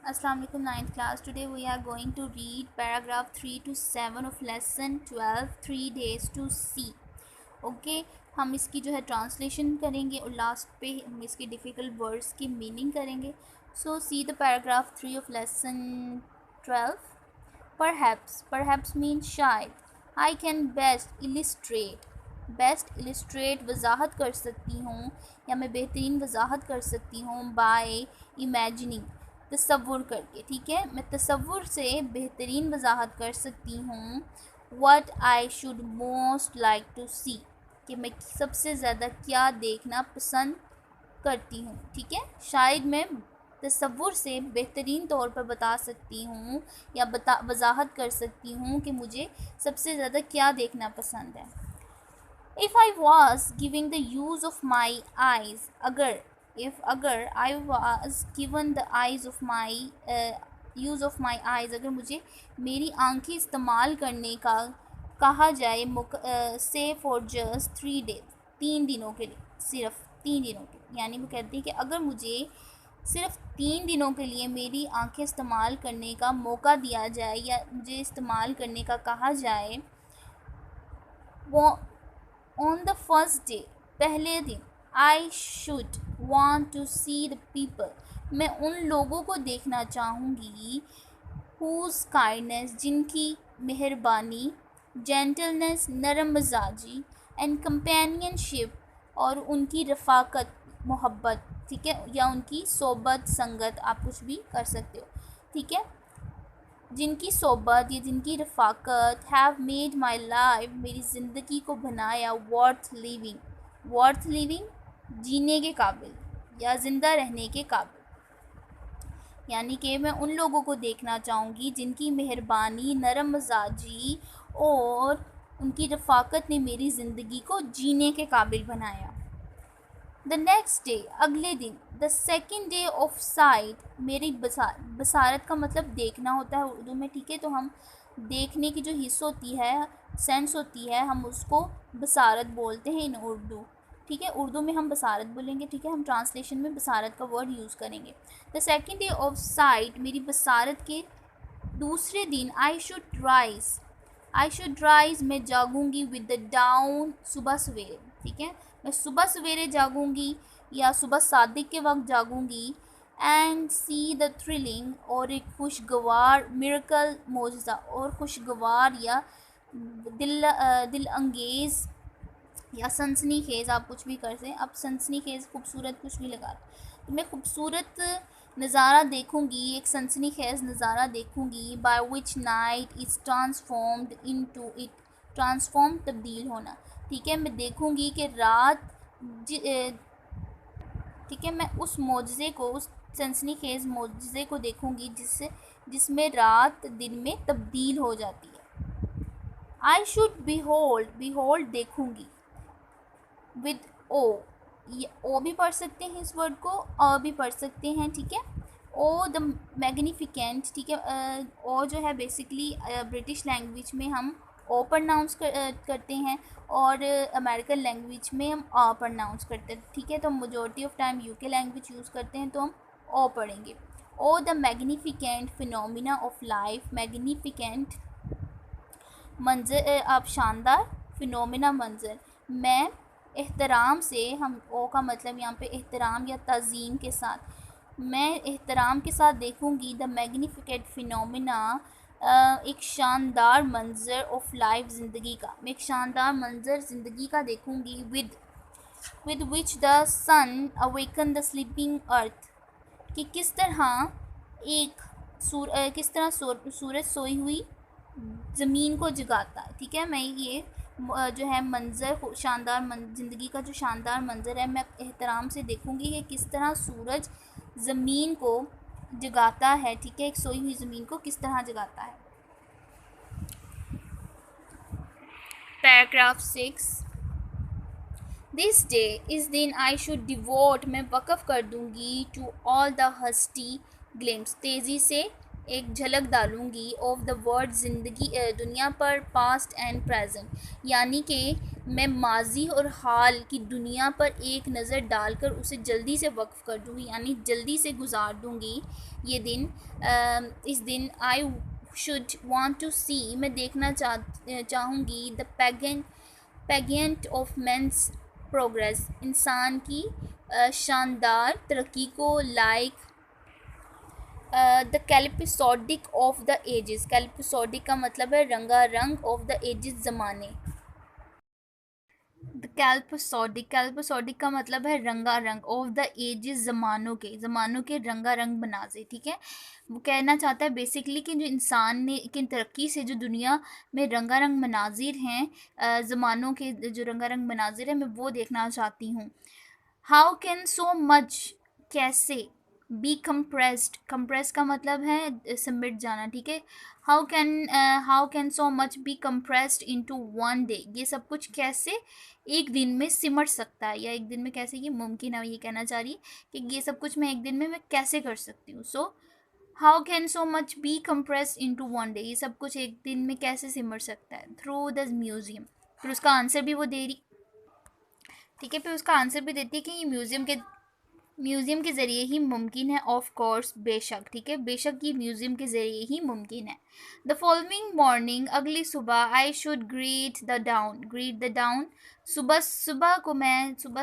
Assalamu alaikum, ninth class. Today we are going to read paragraph 3 to 7 of lesson 12, 3 days to see. Okay हम इसकी जो है translation करेंगे और last पे हम इसके डिफ़िकल्ट वर्ड्स की मीनिंग करेंगे. So see the paragraph 3 of lesson 12. Perhaps means शायद. I can best illustrate वजाहत कर सकती हूँ या मैं बेहतरीन वजाहत कर सकती हूँ by imagining तसव्वुर करके. ठीक है, मैं तसव्वुर से बेहतरीन वजाहत कर सकती हूँ what I should most like to see कि मैं सबसे ज़्यादा क्या देखना पसंद करती हूँ. ठीक है, शायद मैं तसव्वुर से बेहतरीन तौर पर बता सकती हूँ या वजाहत कर सकती हूँ कि मुझे सबसे ज़्यादा क्या देखना पसंद है. If I was giving the use of my eyes, अगर I was given the eyes of my use of my eyes, अगर मुझे मेरी आंखें इस्तेमाल करने का कहा जाए से फॉर जस्ट 3 days, 3 दिनों के लिए, सिर्फ 3 दिनों के लिए, यानी वो कहती है कि अगर मुझे सिर्फ 3 दिनों के लिए मेरी आंखें इस्तेमाल करने का मौका दिया जाए या मुझे इस्तेमाल करने का कहा जाए, वो ऑन द फर्स्ट डे, पहले दिन, I should want to see the people, मैं उन लोगों को देखना चाहूँगी हुज़ काइंडनेस, जिनकी मेहरबानी, जेंटलनेस, नरम मिजाजी, एंड कंपेनियनशिप, और उनकी रफ़ाकत, मोहब्बत. ठीक है, या उनकी सोबत, संगत, आप कुछ भी कर सकते हो. ठीक है, जिनकी सोबत या जिनकी रफ़ाकत हैव मेड माई लाइफ, मेरी ज़िंदगी को बनाया वर्थ लिविंग, जीने के काबिल या ज़िंदा रहने के काबिल. यानी कि मैं उन लोगों को देखना चाहूँगी जिनकी मेहरबानी, नरम मिजाजी और उनकी रफ़ाकत ने मेरी ज़िंदगी को जीने के काबिल बनाया. द नेक्स्ट डे, अगले दिन. The second day of site, मेरी बसारत का मतलब देखना होता है उर्दू में. ठीक है, तो हम देखने की जो हिस्स होती है, सेंस होती है, हम उसको बसारत बोलते हैं इन उर्दू. ठीक है, उर्दू में हम बसारत बोलेंगे. ठीक है, हम ट्रांसलेशन में बसारत का वर्ड यूज़ करेंगे. The second day of site, मेरी बसारत के दूसरे दिन. आई शुड राइज, मैं जागूंगी विद द डाउन, सुबह सवेरे. ठीक है, मैं सुबह सवेरे जागूंगी या सुबह सादिक के वक्त जागूंगी. एंड सी द थ्रिलिंग, और एक खुशगवार, मिरेकल, मोजज़ा, और खुशगवार या दिल अंगेज़ या सनसनी खेज़, आप कुछ भी कर सकते. अब सनसनी खेज़ खूबसूरत कुछ भी लगा, तो मैं खूबसूरत नज़ारा देखूंगी, एक सनसनी खेज़ नज़ारा देखूंगी. By which night is transformed into it, transform तब्दील होना. ठीक है, मैं देखूंगी कि रात, ठीक है, मैं उस मोजज़े को, उस सनसनी खेज़ मोजज़े को देखूंगी जिसमें रात दिन में तब्दील हो जाती है. आई शुड बिहोल्ड, देखूंगी. विद ओ भी पढ़ सकते हैं इस वर्ड को, भी पढ़ सकते हैं. ठीक है, ओ द मैग्निफिकेंट. ठीक है, ओ जो है बेसिकली ब्रिटिश लैंग्वेज में हम ओ प्रनाउंस करते हैं और अमेरिकन लैंग्वेज में हम आ प्रनाउंस करते हैं. ठीक है, तो majority of time UK language use करते हैं तो हम ओ पढ़ेंगे. O the magnificent phenomena of life, magnificent मंजर, आप शानदार, फिनोमिना मंजर. मैं एहतराम से, हम ओ का मतलब यहाँ पे एहतराम या तज़ीम के साथ, मैं एहतराम के साथ देखूँगी द मैग्निफिकेंट फिनोमिना, एक शानदार मंज़र ऑफ लाइफ, ज़िंदगी का. मैं एक शानदार मंज़र ज़िंदगी का देखूँगी. With which the sun awaken the sleeping earth, कि किस तरह सूरज सोई हुई ज़मीन को जगाता है. ठीक है, मैं ये जो है मंज़र, शानदार ज़िंदगी का जो शानदार मंज़र है, मैं एहतराम से देखूँगी कि किस तरह सूरज ज़मीन को जगाता है. ठीक है, एक सोई हुई ज़मीन को किस तरह जगाता है. पैराग्राफ 6. दिस डे, इस दिन. आई शुड डिवोट, मैं वक़फ़ कर दूँगी. टू ऑल द हस्टी ग्लिम्स, तेज़ी से एक झलक डालूँगी. ऑफ द वर्ल्ड, ज़िंदगी, दुनिया पर. पास्ट एंड प्रेजेंट, यानी कि मैं माजी और हाल की दुनिया पर एक नज़र डालकर उसे जल्दी से वक्फ कर दूँगी, यानी जल्दी से गुजार दूँगी ये दिन। इस दिन I should want to see, मैं देखना चाहूँगी the pageant of man's progress, इंसान की शानदार तरक्की को, like the kaleidoscopic of the ages. Kaleidoscopic का मतलब है रंगारंग, ऑफ द एजेस ज़माने। द कैल्पसोडिक का मतलब है रंगारंग, ऑफ द एजेस ज़मानों के रंगारंग बनाजे। ठीक है, वो कहना चाहता है बेसिकली कि जो इंसान ने की तरक्की से जो दुनिया में रंगारंग मनाजिर हैं, ज़मानों के जो रंगारंग मनाजिर हैं, मैं वो देखना चाहती हूँ। हाउ कैन सो मच, कैसे, बी कंप्रेस्ड, कंप्रेस का मतलब है सिमट जाना। ठीक है, how can so much B compressed into one day, ये सब कुछ कैसे एक दिन में सिमट सकता है, या एक दिन में कैसे ये मुमकिन है, ये कहना चाह रही है कि ये सब कुछ मैं एक दिन में मैं कैसे कर सकती हूँ। So how can so much B compressed into one day, ये सब कुछ एक दिन में कैसे सिमट सकता है, थ्रू द म्यूजियम। फिर उसका आंसर भी वो दे रही। ठीक है, फिर उसका आंसर भी देती है कि ये म्यूज़ियम के ज़रिए ही मुमकिन है। ऑफ कोर्स, बेशक। ठीक है, बेशक ये म्यूज़ियम के ज़रिए ही मुमकिन है। द फॉलोइंग मॉर्निंग, अगली सुबह, I should greet the down, सुबह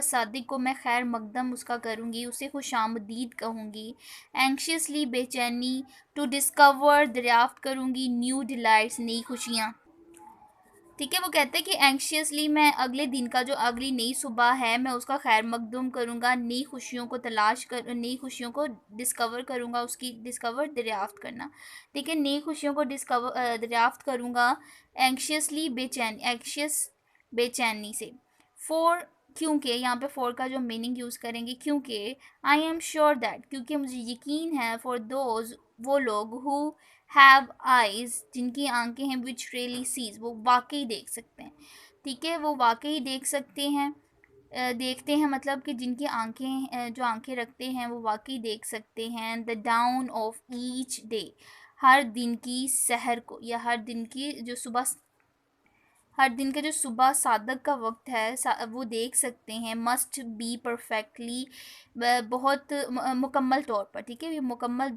सादिक को मैं खैर मकदम उसका करूँगी, उसे खुशामदीद कहूँगी। एंक्शियसली, बेचैनी, टू डिस्कवर, दरियाफ्त करूँगी, न्यू डिलाइट्स, नई खुशियाँ। ठीक है, वो कहते हैं कि एंक्शियसली, मैं अगले दिन का जो अगली नई सुबह है मैं उसका खैर मकदूम करूँगा, नई खुशियों को नई खुशियों को डिस्कवर करूँगा, उसकी डिस्कवर दरियाफ्त करना। ठीक है, नई खुशियों को दरियाफ्त करूँगा। एंक्शियस बेचैनी से। फॉर, क्योंकि यहाँ पे फॉर का जो मीनिंग यूज़ करेंगे, क्योंकि आई एम श्योर दैट, क्योंकि मुझे यकीन है, फॉर दोज, वो लोग, हु हैव आइज़, जिनकी आंखें हैं, विच रियली सीज, वो वाकई देख सकते हैं। ठीक है, वो वाकई देख सकते हैं, देखते हैं मतलब कि जिनकी आंखें, जो आंखें रखते हैं वो वाकई देख सकते हैं। The dawn of each day, हर दिन की सहर को, या हर दिन का जो सुबह सादक का वक्त है वो देख सकते हैं। मस्ट बी परफेक्टली, बहुत मुकम्मल तौर पर। ठीक है, ये मुकम्मल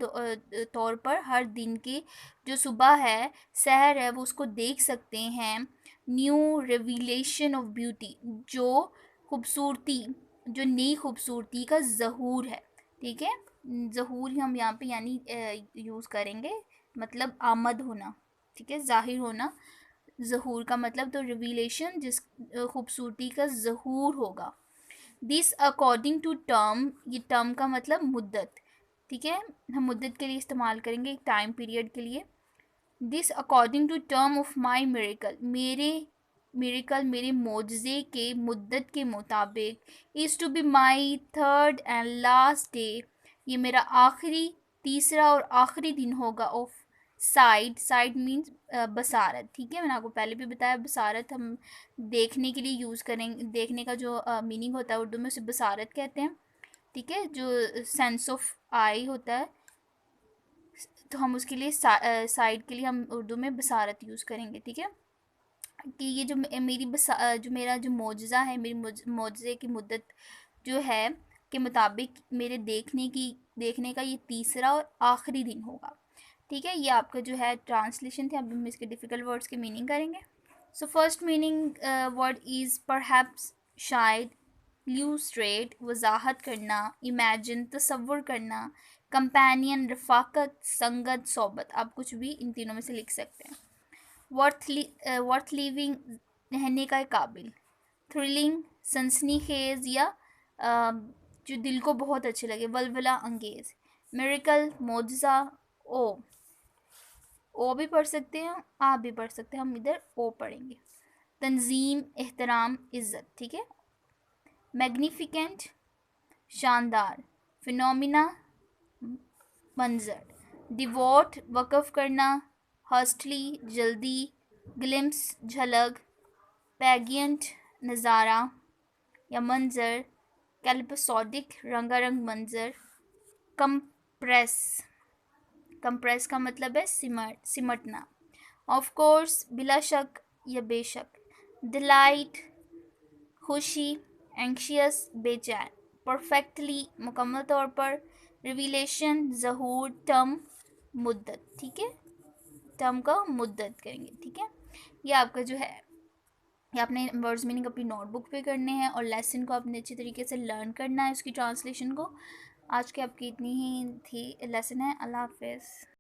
तौर पर हर दिन की जो सुबह है, सहर है, वो उसको देख सकते हैं। न्यू रिवीलेशन ऑफ ब्यूटी, जो खूबसूरती, जो नई खूबसूरती का ज़हूर है। ठीक है, ज़हूर हम यहाँ पे यानी यूज़ करेंगे, मतलब आमद होना। ठीक है, ज़ाहिर होना, ज़हूर का मतलब तो रिवीलेशन, जिस खूबसूरती का ज़हूर होगा। दिस अकॉर्डिंग टू टर्म, ये टर्म का मतलब मुद्दत। ठीक है, हम मुद्दत के लिए इस्तेमाल करेंगे, एक टाइम पीरियड के लिए। This according to term of my miracle, मेरे मोजज़े के मुद्दत के मुताबिक। Is to be my third and last day, ये मेरा तीसरा और आखिरी दिन होगा। ऑफ साइड मीन्स बसारत। ठीक है, मैंने आपको पहले भी बताया, बसारत हम देखने के लिए यूज़ करेंगे, देखने का जो मीनिंग होता है उर्दू में उसे बसारत कहते हैं। ठीक है, जो सेंस ऑफ आई होता है, तो हम उसके लिए साइड के लिए हम उर्दू में बसारत यूज़ करेंगे। ठीक है, कि ये जो जो मेरा जो मोजज़ा है, मेरी मोजज़े की मुद्दत जो है के मुताबिक मेरे देखने का ये तीसरा और आखिरी दिन होगा। ठीक है, ये आपका जो है ट्रांसलेशन थे। अब हम इसके डिफ़िकल्ट वर्ड्स के मीनिंग करेंगे। So first meaning word is perhaps, शायद। ल्यूस्ट्रेट, वजाहत करना। इमेजिन, तसव्वुर करना। कंपेनियन, रफ़ाकत, संगत, सोबत। आप कुछ भी इन तीनों में से लिख सकते हैं। वर्थ लिविंग, रहने का काबिल। थ्रिलिंग, सनसनीखेज या जो दिल को बहुत अच्छे लगे, वलवला अंगेज। मिरेकल, मोजज़ा। ओ भी पढ़ सकते हैं, आप भी पढ़ सकते हैं, हम इधर ओ पढ़ेंगे। तंजीम, एहतराम, इज़्ज़त। ठीक है, मैग्निफिकेंट, शानदार। फिनोमिना, मंजर। डिवोट, वक़फ़ करना। हॉस्टली, जल्दी। ग्लिम्स, झलक। पैगियंट, नज़ारा या मंजर। कैल्पसोडिक, रंगारंग मंजर। कंप्रेस, कंप्रेस का मतलब है सिमटना। ऑफ कोर्स, बिला शक या बेशक। डिलाइट, खुशी, एंक्शियस बेचैन, परफेक्टली मुकम्मल तौर पर, रिविलेशन ज़हूर, टर्म मुद्दत, ठीक है, टर्म का मुद्दत करेंगे, ठीक है। ये आपका जो है ये आपने वर्ड्स मीनिंग अपनी नोटबुक पे करने हैं और लेसन को आपने अच्छी तरीके से लर्न करना है, उसकी ट्रांसलेशन को। आज के आपकी इतनी ही थी लेसन है। अल्लाह हाफिज़।